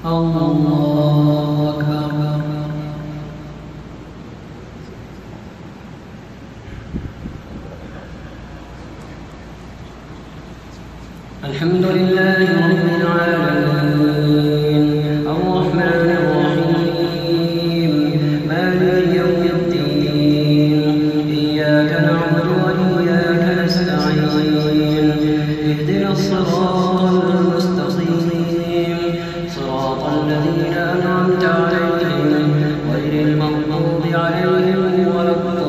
الله أكبر. الحمد لله رب العالمين الرحمن الرحيم مالك يوم الدين إياك نعبد وإياك نستعين اهدنا الصراط المستقيم صراط الذين أنعمت عليهم غير المغضوب عليهم ولا الضالين.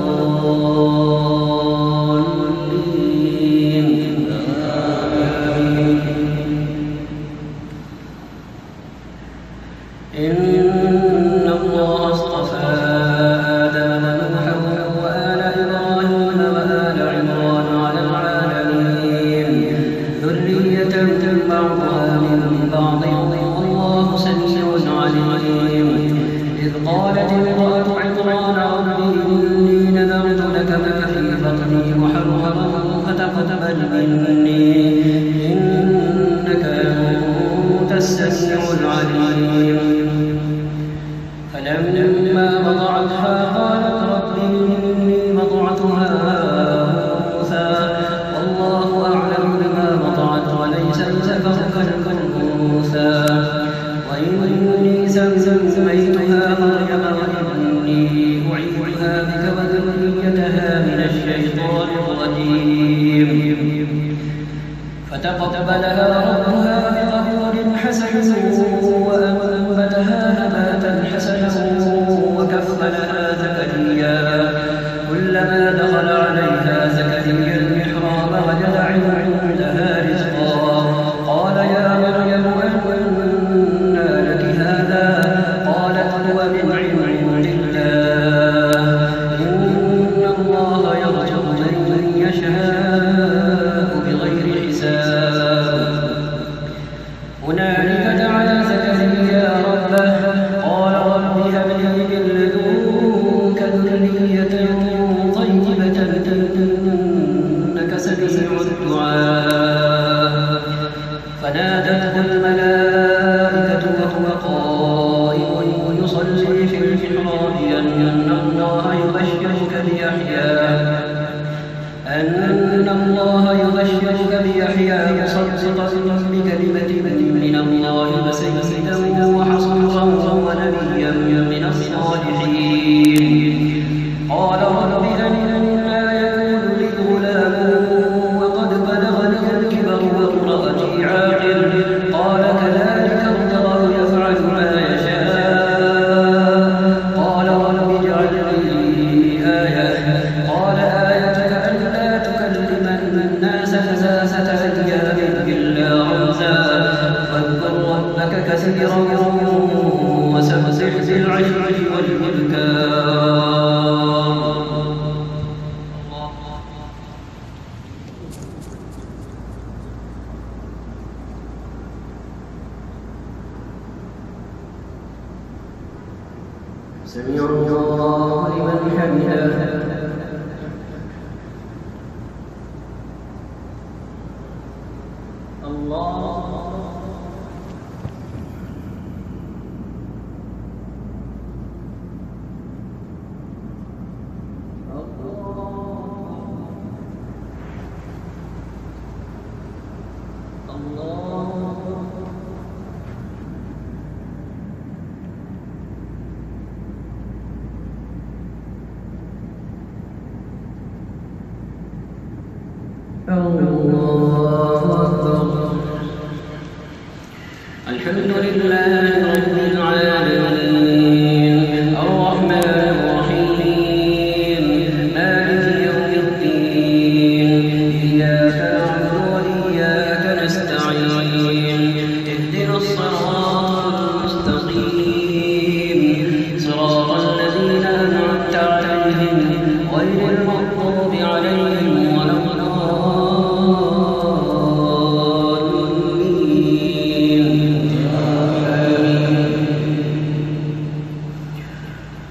إن الله اصطفى آدم ونوحا وآل إبراهيم وآل عمران على العالمين ذرية بعضها من بعض والله سميع عليم. إذ قالت امرأة عمران رب إني نذرت لك ما في بطني محررا فتقبل مني إنك أنت السميع العليم. فلما وضعتها قالت رب إني وضعتها أنثى والله أعلم بما وضعت وليس الذكر كالأنثى وإني سميتها مريم وإني أعيذها بك وذريتها من الشيطان الرجيم. فتقبلها ربها بقبول حسن وأنبتها نباتا حسنا وكفلها زكريا كلما دخل عليها زكريا المحراب وجد عندها رزقا قال يا مريم أنى لك هذا قالت هو من عند الله إن الله يرزق من يشاء بغير حساب. هنالك دعا زكريا ربه قال رب هب لي من لدنك ذرية طيبة إنك سميع الدعاء. فنادته الملائكة وهو قائم يصلي في المحراب أن الله يبشرك بيحيى مصدقا بكلمة من الله وسيدا وحصورا ونبيا من الصالحين. قال رب أنى يكون لي غلام وقد بلغني الكبر وامرأتي عاقر قال كذلك الله يفعل ما يشاء. قال رب اجعل لي آية قال آيتك ألا تكلم الناس ثلاثة أيام إلا رمزا واذكر ربك كثيرا وسبح بالعشي والإبكار. سمع الله لمن حمده. الله أكبر. الحمد لله رب العالمين الرحمن الرحيم مالك يوم الدين إياك نعبد وإياك نستعين اهدنا الصراط المستقيم صراط الذين أنعمت عليهم غير المغضوب عليهم ولا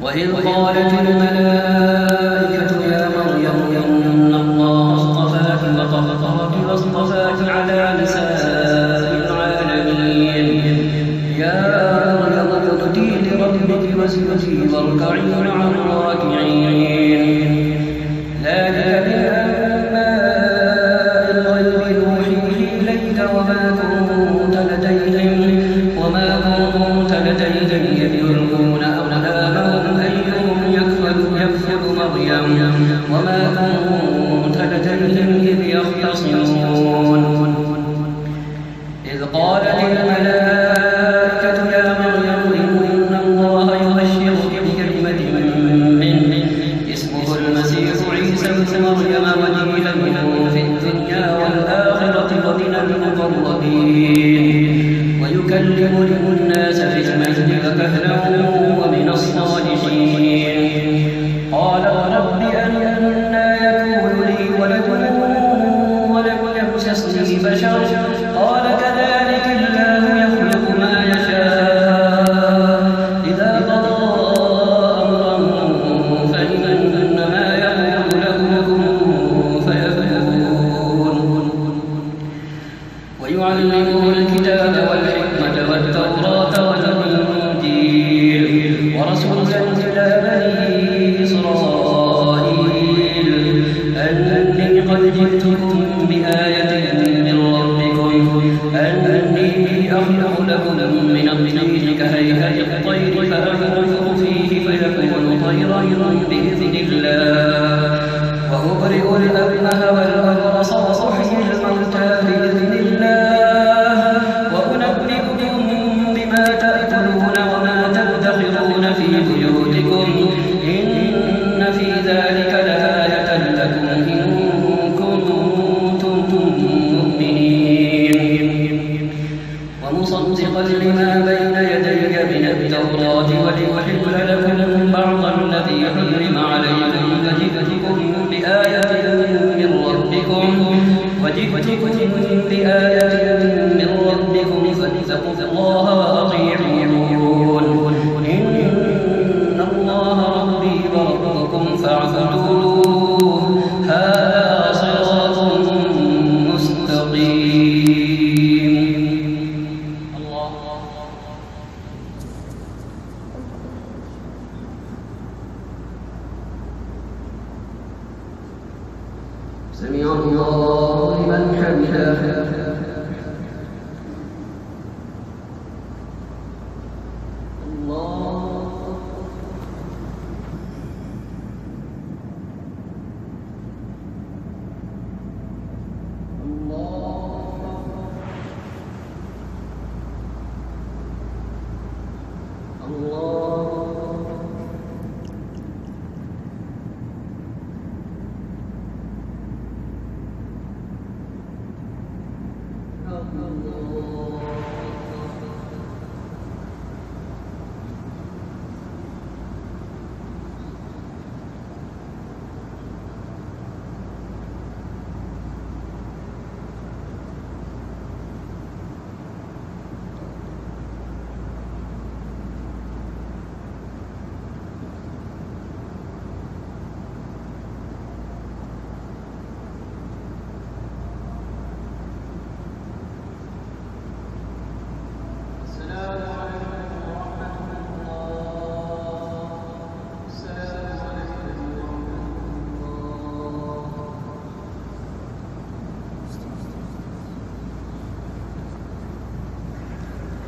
وإذ قالت الملائكة يا مريم إن الله اصطفاك وطهرك واصطفاك على نساء العالمين. يا مريم وما كنت لديهم إذ يختصمون إذ قال للملائكة يا مريم إن الله يبشرك بكلمة منه اسمه المسيح عيسى ابن مريم وجيها في الدنيا والآخرة ومن المقربين ويكلم الناس في المهد وكهلا ومن الصالحين قال رب أنى يكون لي ولد ولم يمسسني بشر قال كذلك الله يخلق ما يشاء إذا قضى أمرا فإنما يقول له كن فيكون ويعلمه الكتاب والحكمة والتوراة والإنجيل ورسولا إلى بني إسرائيل أني قد جئتكم بآية من ربكم أني أخلق لكم من الطين كهيئة الطير فأنفخ فيه فيكون طيرا بإذن الله وأبرئ الأكمه والأبرص وأحيي الموتى بإذن الله وأنبئكم بما تأكلون وما تدخرون في بيوتكم إن في ذلك لآية لكم إن كنتم مؤمنين ومصدقا لما بين يدي من التوراة ولأحل لكم بعض الذي حرم عليكم وجئتكم بآية من ربكم فاتقوا الله وأطيعون إن الله ربي وربكم فاعبدوه هذا صراط مستقيم. الله سمع الله لمن حمده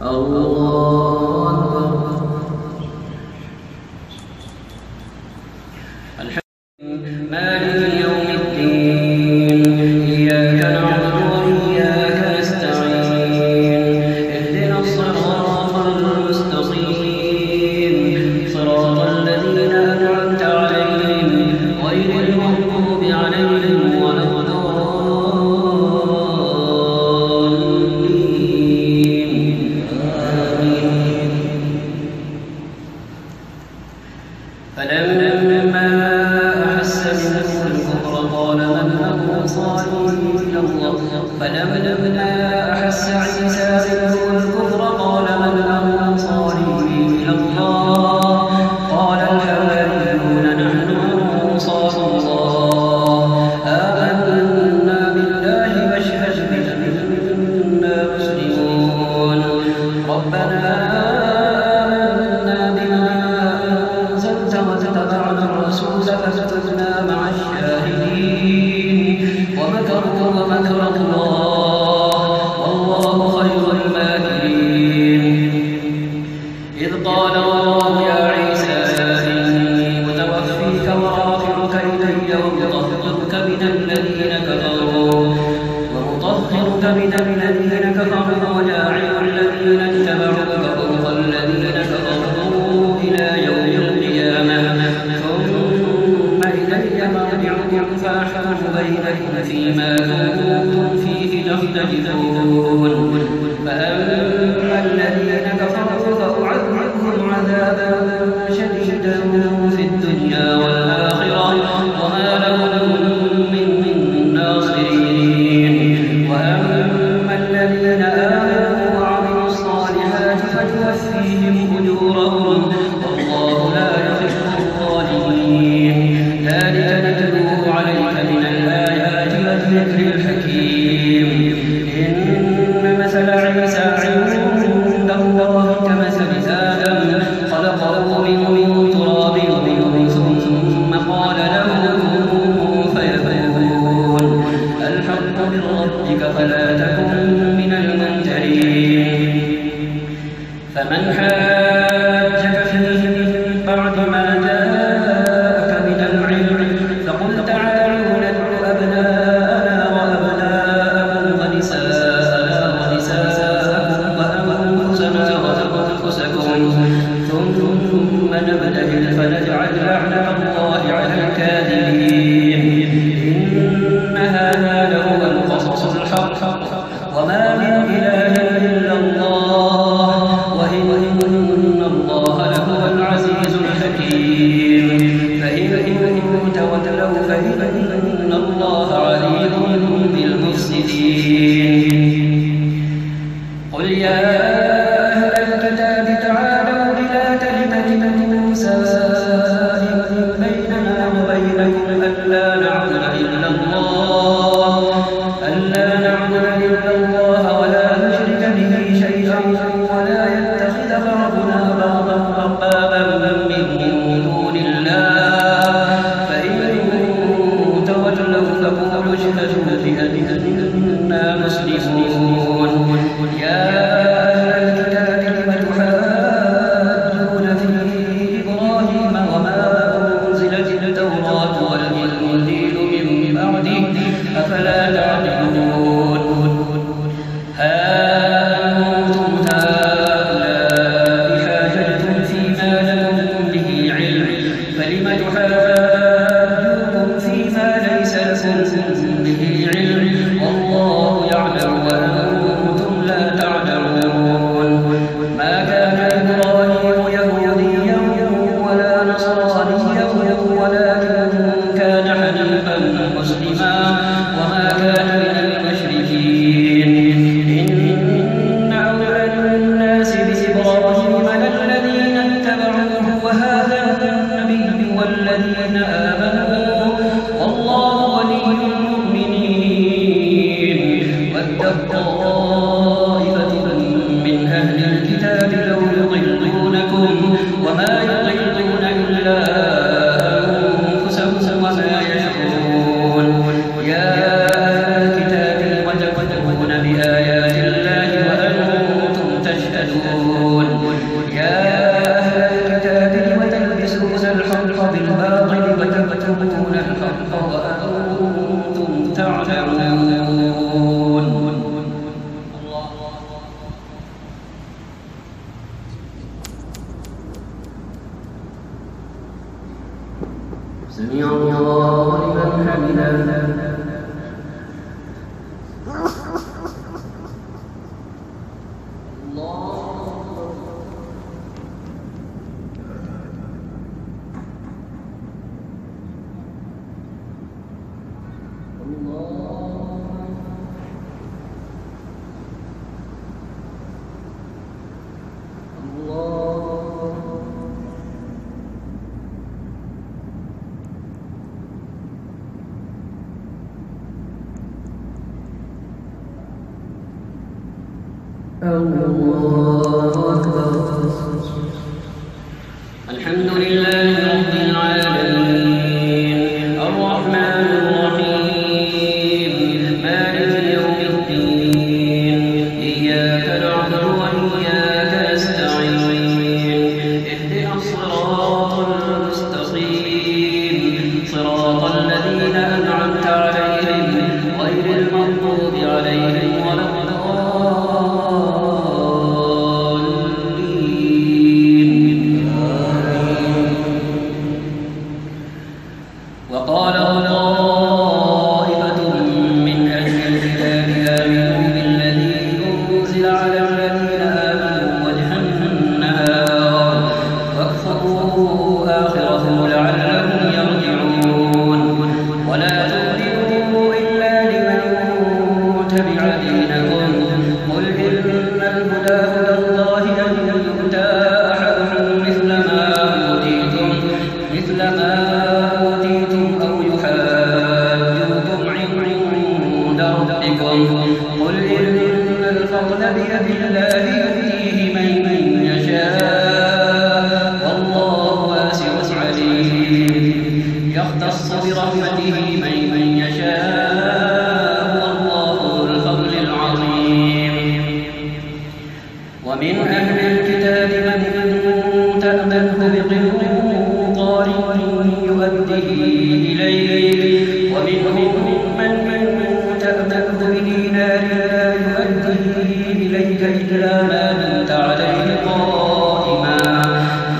الله أكبر. مالك يوم الدين إياك نعبد وإياك نستعين اهدنا الصراط المستقيم صراط الذين أنعمت عليهم غير المغضوب عليهم ولا فلما أحس منهم الكفر قال من أنصاري إلى الله فلما أحس عيسى منهم الكفر قال من أنصاري إلى الله قال الحواريون نحن أنصار الله آمنا بالله واشهد بأننا مسلمون ربنا فاكتبنا مع الشاهدين ومكروا ومكر الله والله خير الماكرين إذ قال الله يا عيسى إني متوفيك ورافعك من الذين كفروا وجاعل الذين اتبعوك فوق الذين كفروا إلى يوم القيامة ثم إلي مرجعكم فأحكم بينكم فيما كنتم فيه تختلفون فأما الذين كفروا فأعذبهم عذابا شديدا في الدنيا والآخرة وما لهم من ناصرين وأما الذين آمنوا وعملوا الصالحات فتوفيهم أجورهم والله لا يحب الظالمين ذلك نتلوه عليك من الآيات والذكر الحكيم إن مثل عيسى عند الله كمثل آدم خلقه من تراب ثم قال له كن فيكون الحق من ربك فلا تكن من الممترين فمن حاجك فيه من بعد ما جاءك من العلم فقل تعالوا ندع أبناءنا وأبناءكم ونساءنا ونساءكم وأنفسنا وأنفسكم ثم نبتهل فنجعل لعنة الله على الكاذبين إن هذا لهو القصص الحق وما من إله إلا الله وإن الله لهو العزيز الحكيم فإن تولوا فإن الله عليم بالمفسدين قل يا أهل الكتاب تعالوا إلى كلمة سواء بيننا وبينكم ألا نعبد إلا الله ولا نشرك به شيئا ولا يتخذ بعضنا بعضا أربابا من دون الله فإن تولوا فقولوا اشهدوا بأننا مسلمون يا أهل الكتاب لم تحاجون في إبراهيم وما أنزلت التوراة والإنجيل من بعده أفلا تعقلون ها أنتم هؤلاء حاججتم فيما لكم به علم فلم تحاجون فيما ليس لكم به علم والله يعلم وأنتم لا تعلمون ما كان إبراهيم يهوديا ولا نصرانيا ولكن كان حنيفا مسلما وما كان من المشركين إن أولى الناس بإبراهيم للذين اتبعوه وهذا النبي والذين آمنوا والله ولي المؤمنين ود طائفة من أهل الكتاب لو يضلونكم وما يضلون إلا أنفسهم وما يشعرون يا أهل الكتاب لم تكفرون بآيات الله وأنتم تشهدون يا أهل الكتاب لم تلبسون الحق بالباطل وتكتمون الحق وأنتم تعلمون سمع الله لمن حمده الله أكبر الحمد لله رب العالمين الرحمن الرحيم مالك يوم الدين إياك نعبد وإياك نستعين اهدنا الصراط المستقيم صراط الذين أنعمت عليهم غير المغضوب عليهم ولا وقال طائفة من أهل الكتاب آمنوا بالذي أنزل على الذين آمنوا وجه النهار واكفروا آخره لعلهم يرجعون ولا تؤمنوا إلا لمن تبع دينكم قل إن الهدى هدى الله أن يؤتى أحد مثل ما أوتيتم أو يحاجوكم عند ربكم قل إن الفضل بيد الله يؤتيه من يشاء والله واسع عليم يختص برحمته من يشاء والله ذو الفضل العظيم ومن أهل الكتاب من تأمنه بقنطار يؤديه إليك ومنهم من تأمنه بدينار لا يؤديه إليك إلا ما دمت عليه قائما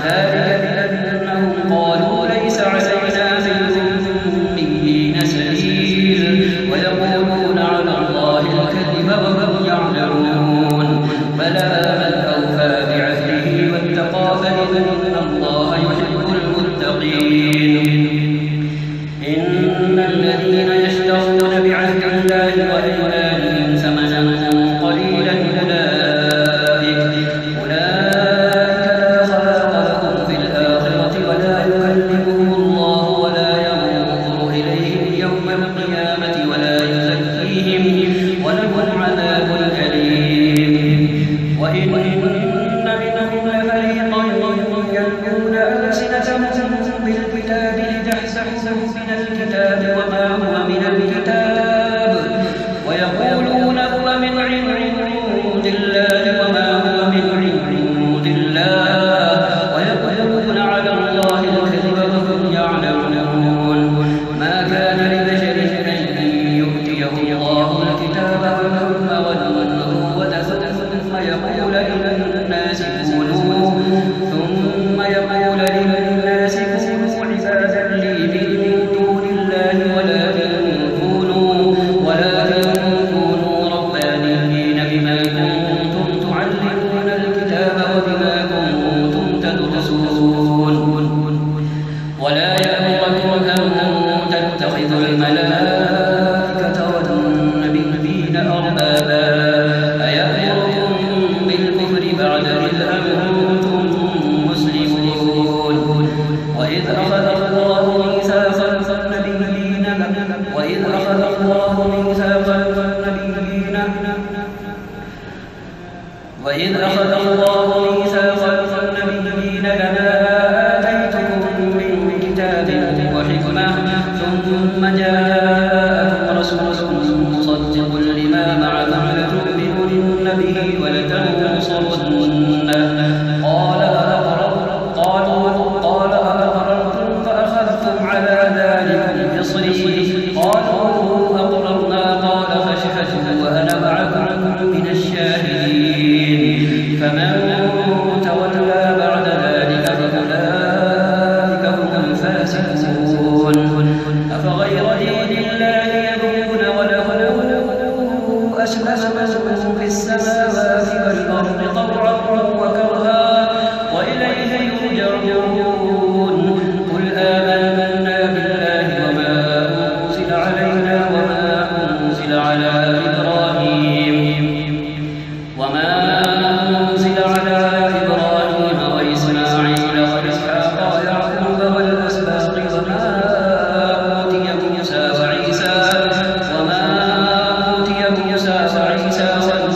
ذلك بأنهم قالوا ليس علينا في الأميين سبيل ويقولون على الله الكذب وهم يعلمون بلى من أوفى بعهده واتقى فإن الله يحب المتقين إن الذين يشترون بعهد الله وأيمانهم ثمنا قليلا أولئك لا خلاق لهم في الآخرة ولا يكلمهم الله ولا ينظر إليهم يوم القيامة ولا يزكيهم ولهم عذاب أليم وإن منهم لفريقا يلقون ألسنتهم بالكتاب لتحسبوه من الكتاب وما هو من الكتاب ويقولون هو من عند الله وما هو من عند الله ويقولون على الله الكذب وهم يعلمون ما كان لبشر أن يؤتيه الله الكتاب والحكم والنبوة ثم يقول للناس كونوا عبادا لي من دون الله ولكن كونوا ربانيين بما كنتم تعلمون الكتاب وبما كنتم تدرسون ولا يأمركم أن تتخذوا الملائكة والنبيين أربابا أيأمركم بالكفر بعد إذ أنتم مسلمون وإذ أخذ الله ميثاق النبيين لما آتيتكم من كتاب وحكمة ثم جاءكم رسول مصدق لما معكم لتؤمنن به ولتنصرنه قال أقررتم فأخذتم على ذلكم إصري قالوا أقررنا قال فاشهدوا وأنا معكم من الشاهدين فمن تولى بعد ذلك فأولئك هم الفاسقون أفغير دين الله يبغون وله أسلم من في السماوات والأرض طوعا وكرها وإليه يرجعون قل آمنا بالله وما أنزل علينا وما أنزل على إبراهيم وإسماعيل وإسحاق ويعقوب والأسباط وما أوتي موسى وعيسى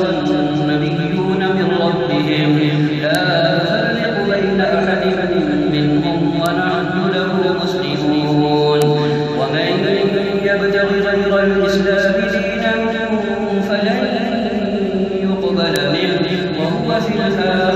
والنبيون من ربهم لا نفرق بين أحد منهم ونحن له مسلمون ومن يبتغ غير الإسلام دينا فلن يقبل منه وهو في الآخرة